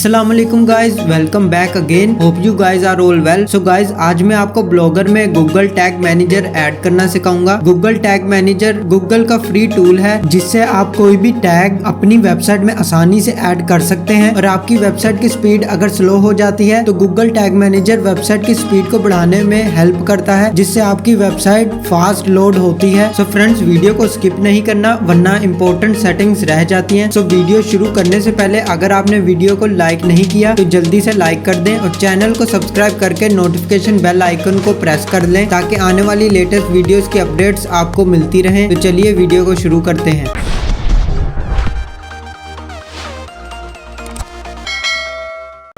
अस्सलाम वालेकुम guys, welcome back again. Hope you guys are all well. So guys आज मैं आपको ब्लॉगर में गूगल टैग मैनेजर ऐड करना सिखाऊंगा। गूगल टैग मैनेजर गूगल का फ्री टूल है जिससे आप कोई भी टैग अपनी वेबसाइट में आसानी से ऐड कर सकते हैं। और आपकी वेबसाइट की स्पीड अगर स्लो हो जाती है तो गूगल टैग मैनेजर वेबसाइट की स्पीड को बढ़ाने में हेल्प करता है, जिससे आपकी वेबसाइट फास्ट लोड होती है। सो फ्रेंड्स, वीडियो को स्किप नहीं करना वरना इंपॉर्टेंट सेटिंग्स रह जाती हैं। सो वीडियो शुरू करने से पहले अगर आपने वीडियो को लाइक नहीं किया तो जल्दी से लाइक कर दें और चैनल को सब्सक्राइब करके नोटिफिकेशन बेल आइकन को प्रेस कर लें ताकि आने वाली लेटेस्ट वीडियोस की अपडेट्स आपको मिलती रहें। तो चलिए वीडियो को शुरू करते हैं।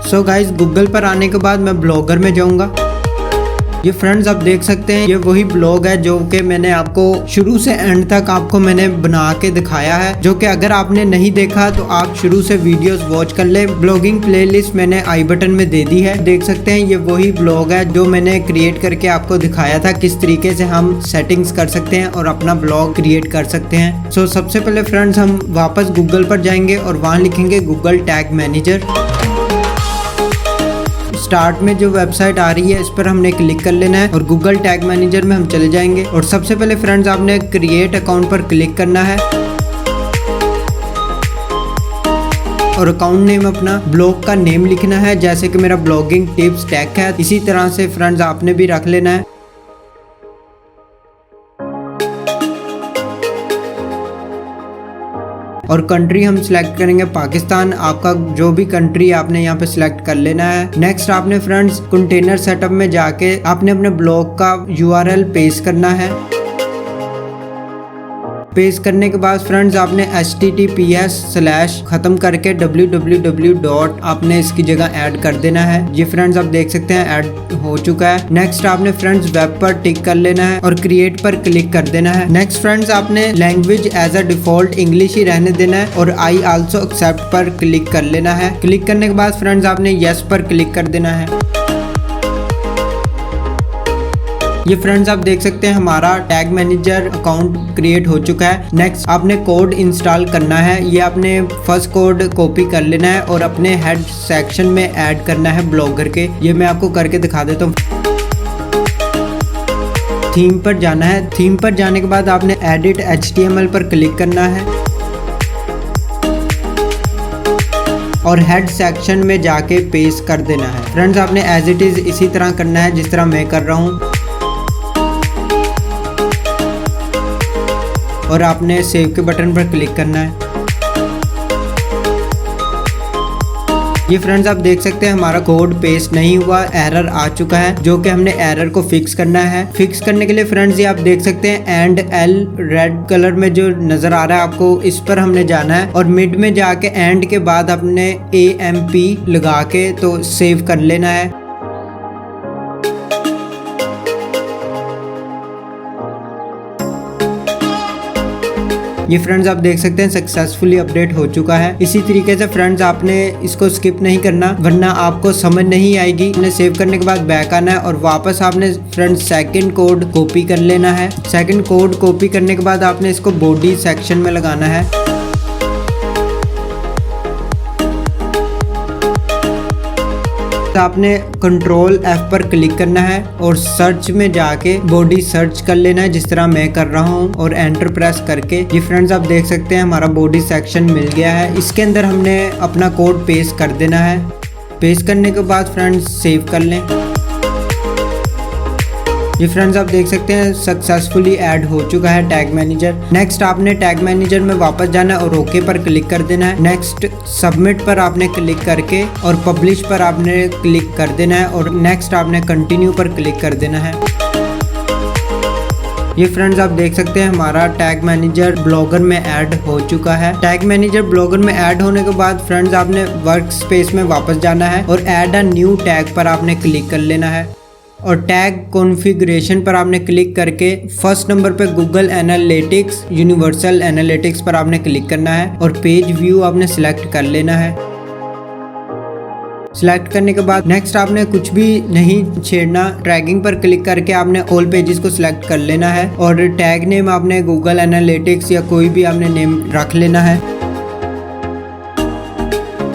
सो गाइस, गूगल पर आने के बाद मैं ब्लॉगर में जाऊंगा। ये फ्रेंड्स आप देख सकते हैं, ये वही ब्लॉग है जो कि मैंने आपको शुरू से एंड तक आपको मैंने बना के दिखाया है, जो कि अगर आपने नहीं देखा तो आप शुरू से वीडियोस वॉच कर ले। ब्लॉगिंग प्लेलिस्ट मैंने आई बटन में दे दी है, देख सकते हैं। ये वही ब्लॉग है जो मैंने क्रिएट करके आपको दिखाया था किस तरीके से हम सेटिंग्स कर सकते हैं और अपना ब्लॉग क्रिएट कर सकते हैं। सो सबसे पहले फ्रेंड्स हम वापस गूगल पर जाएंगे और वहाँ लिखेंगे गूगल टैग मैनेजर। स्टार्ट में जो वेबसाइट आ रही है इस पर हमने क्लिक कर लेना है और गूगल टैग मैनेजर में हम चले जाएंगे। और सबसे पहले फ्रेंड्स आपने क्रिएट अकाउंट पर क्लिक करना है और अकाउंट नेम अपना ब्लॉग का नेम लिखना है, जैसे कि मेरा ब्लॉगिंग टिप्स टेक है। इसी तरह से फ्रेंड्स आपने भी रख लेना है। और कंट्री हम सिलेक्ट करेंगे पाकिस्तान। आपका जो भी कंट्री आपने यहाँ पे सिलेक्ट कर लेना है। नेक्स्ट आपने फ्रेंड्स कंटेनर सेटअप में जाके आपने अपने ब्लॉग का URL पेस्ट करना है। पेस्ट करने के बाद फ्रेंड्स आपने https/ खत्म करके www. आपने इसकी जगह ऐड कर देना है। ये फ्रेंड्स आप देख सकते हैं ऐड हो चुका है। नेक्स्ट आपने फ्रेंड्स वेब पर टिक कर लेना है और क्रिएट पर क्लिक कर देना है। नेक्स्ट फ्रेंड्स आपने language as a default English ही रहने देना है और आई आल्सो एक्सेप्ट पर क्लिक कर लेना है। क्लिक करने के बाद फ्रेंड्स आपने यस पर क्लिक कर देना है। ये फ्रेंड्स आप देख सकते हैं हमारा टैग मैनेजर अकाउंट क्रिएट हो चुका है। नेक्स्ट आपने कोड इंस्टॉल करना है। ये आपने फर्स्ट कोड कॉपी कर लेना है और अपने हेड सेक्शन में ऐड करना है ब्लॉगर के। ये मैं आपको करके दिखा देता हूँ। थीम पर जाना है। थीम पर जाने के बाद आपने एडिट HTML पर क्लिक करना है और हेड सेक्शन में जाके पेस्ट कर देना है। फ्रेंड्स आपने एज इट इज इसी तरह करना है जिस तरह मैं कर रहा हूँ और आपने सेव के बटन पर क्लिक करना है। ये फ्रेंड्स आप देख सकते हैं हमारा कोड पेस्ट नहीं हुआ, एरर आ चुका है, जो कि हमने एरर को फिक्स करना है। फिक्स करने के लिए फ्रेंड्स ये आप देख सकते हैं एंड रेड कलर में जो नजर आ रहा है आपको, इस पर हमने जाना है और मिड में जाके एंड के बाद अपने AMP लगा के तो सेव कर लेना है। ये फ्रेंड्स आप देख सकते हैं सक्सेसफुली अपडेट हो चुका है। इसी तरीके से फ्रेंड्स आपने इसको स्किप नहीं करना वरना आपको समझ नहीं आएगी। आपने सेव करने के बाद बैक आना है और वापस आपने फ्रेंड्स सेकंड कोड कॉपी कर लेना है। सेकंड कोड कॉपी करने के बाद आपने इसको बॉडी सेक्शन में लगाना है। तो आपने कंट्रोल F पर क्लिक करना है और सर्च में जाके बॉडी सर्च कर लेना है जिस तरह मैं कर रहा हूँ और एंटर प्रेस करके ये फ्रेंड्स आप देख सकते हैं हमारा बॉडी सेक्शन मिल गया है। इसके अंदर हमने अपना कोड पेस्ट कर देना है। पेस्ट करने के बाद फ्रेंड्स सेव कर लें। ये फ्रेंड्स आप देख सकते हैं सक्सेसफुली ऐड हो चुका है टैग मैनेजर। नेक्स्ट आपने टैग मैनेजर में वापस जाना है और ओके पर क्लिक कर देना है। नेक्स्ट सबमिट पर आपने क्लिक करके और पब्लिश पर आपने क्लिक कर देना है और नेक्स्ट आपने कंटिन्यू पर क्लिक कर देना है। ये फ्रेंड्स आप देख सकते हैं हमारा टैग मैनेजर ब्लॉगर में ऐड हो चुका है। टैग मैनेजर ब्लॉगर में ऐड होने के बाद फ्रेंड्स आपने वर्क स्पेस में वापस जाना है और ऐड अ न्यू टैग पर आपने क्लिक कर लेना है और टैग कॉन्फ़िगरेशन पर आपने क्लिक करके फर्स्ट नंबर पे गूगल एनालिटिक्स यूनिवर्सल एनालिटिक्स पर आपने क्लिक करना है और पेज व्यू आपने सिलेक्ट कर लेना है। सिलेक्ट करने के बाद नेक्स्ट आपने कुछ भी नहीं छेड़ना, ट्रैगिंग पर क्लिक करके आपने ऑल पेजेस को सिलेक्ट कर लेना है और टैग नेम आपने गूगल एनालिटिक्स या कोई भी आपने नेम रख लेना है।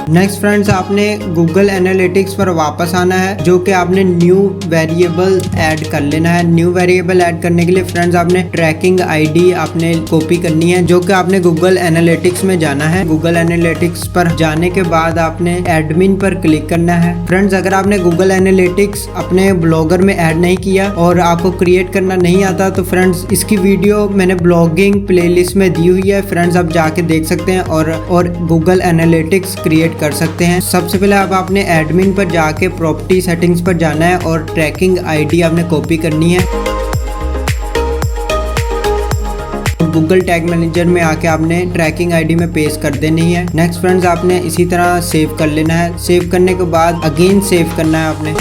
नेक्स्ट फ्रेंड्स, आपने गूगल एनालिटिक्स पर वापस आना है, जो कि आपने न्यू वेरिएबल ऐड कर लेना है। न्यू वेरिएबल ऐड करने के लिए फ्रेंड्स आपने ट्रैकिंग आईडी आपने कॉपी करनी है, जो कि आपने गूगल एनालिटिक्स में जाना है। गूगल एनालिटिक्स पर जाने के बाद आपने एडमिन पर क्लिक करना है। फ्रेंड्स, अगर आपने गूगल एनालिटिक्स अपने ब्लॉगर में ऐड नहीं किया और आपको क्रिएट करना नहीं आता तो फ्रेंड्स इसकी वीडियो मैंने ब्लॉगिंग प्लेलिस्ट में दी हुई है। फ्रेंड्स आप जाके देख सकते हैं और गूगल एनालिटिक्स क्रिएट कर सकते हैं। सबसे पहले आप अपने एडमिन पर जाके प्रॉपर्टी सेटिंग्स पर जाना है और ट्रैकिंग आईडी आपने कॉपी करनी है। गूगल टैग मैनेजर में आके आपने ट्रैकिंग आईडी में पेस्ट कर देनी है। नेक्स्ट फ्रेंड्स, आपने इसी तरह सेव कर लेना है। सेव करने के बाद अगेन सेव करना है आपने।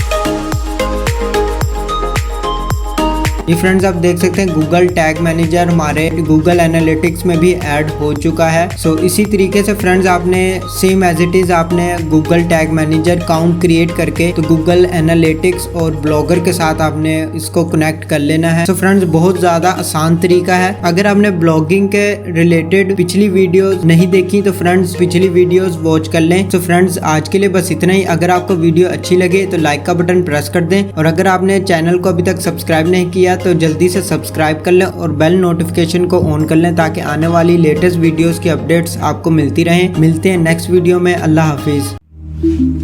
ये फ्रेंड्स आप देख सकते हैं गूगल टैग मैनेजर हमारे गूगल एनालिटिक्स में भी ऐड हो चुका है। सो इसी तरीके से फ्रेंड्स आपने सेम एज इट इज आपने Google tag manager account create करके तो गूगल एनालिटिक्स और ब्लॉगर के साथ आपने इसको कनेक्ट कर लेना है। सो फ्रेंड्स बहुत ज्यादा आसान तरीका है। अगर आपने ब्लॉगिंग के रिलेटेड पिछली वीडियोस नहीं देखी तो फ्रेंड्स पिछली वीडियोस वॉच कर लें। सो फ्रेंड्स आज के लिए बस इतना ही। अगर आपको वीडियो अच्छी लगे तो लाइक का बटन प्रेस कर दें और अगर आपने चैनल को अभी तक सब्सक्राइब नहीं किया तो जल्दी से सब्सक्राइब कर लें और बेल नोटिफिकेशन को ऑन कर लें ताकि आने वाली लेटेस्ट वीडियोस की अपडेट्स आपको मिलती रहें। मिलते हैं नेक्स्ट वीडियो में। अल्लाह हाफिज।